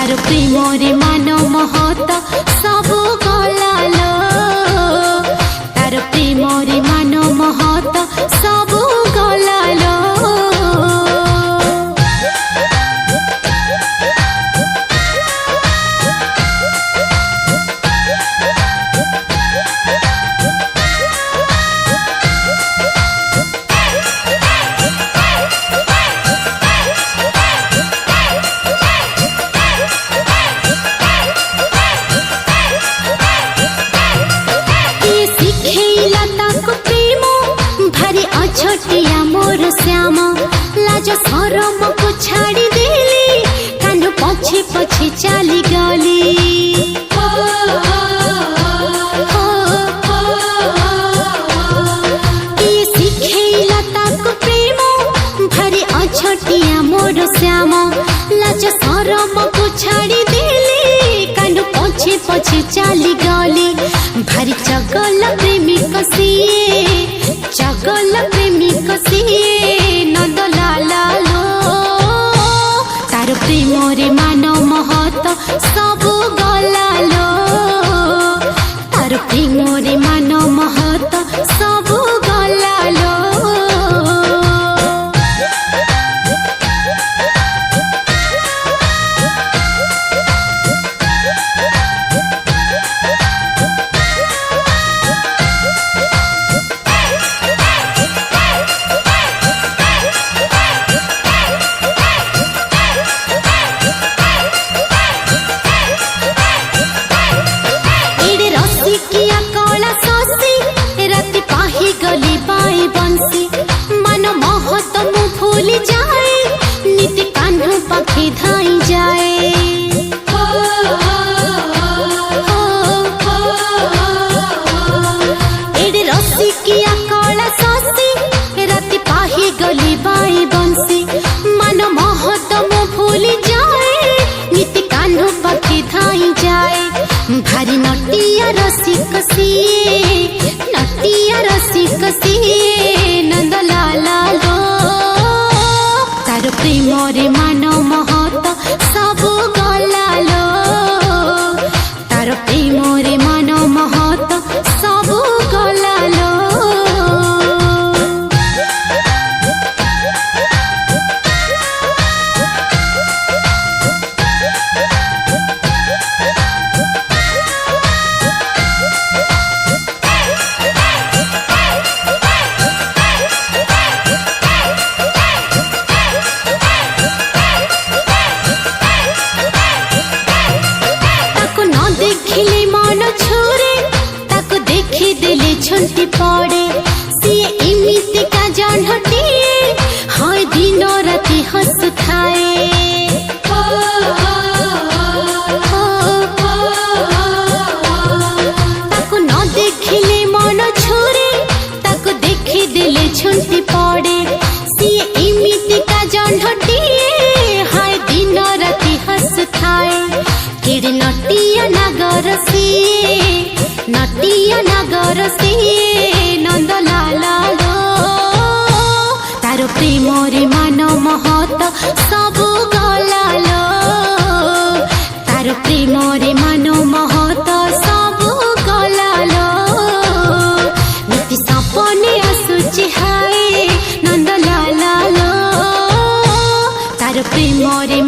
तार प्रेमरे मान महत सब गलालो तार प्रेमरे मान महत सब गलालो छोटिया मोर श्याम लाज शरम को छाड़ी देली कान पछे पछे चली गली सिखेला ताको प्रेम भारी अछटिया मोर श्याम लाज शरम को छाड़ी देली कान पछे पछे चली गली भारी चगल प्रेमी कसिए चगल प्रेमी कसिए नंद लालो तार प्रेमरे मान महत सब गलालो तार प्रेमरे मान महत सब गलालो किया कला ससी राति पाही गली बाई बंसी मन महत मु भूल जाए नीति कान्ह पाखे धाई जाए एडे रसी किया कला ससी राति पाही गली बाई बंसी मन महत मु भूल जाए नीति कान्ह पाखे धाई जाए भारी नटिया रसिक सिए नंद लालो तार प्रेमरे मान महत सब गलालो तार प्रेमरे मान महत सब गलालो देखिले मन छोरे ताको देखी देले छुंटी पड़े सिए इमिति का जानटिए हाय दिन राति हंस खाए ताको न देखिले मन छोरे ताको देखी देले छुंटी पड़े सिए इमिति का जानटिए हाय दिन राति हंस खाए किड़ नटिया नगर सिए नंद लालो तार प्रेमरे मान महत सब गलालो तार प्रेमरे मान महत सब गलालो नीति सपने आसुची हाय नंद लालो तार प्रेमरे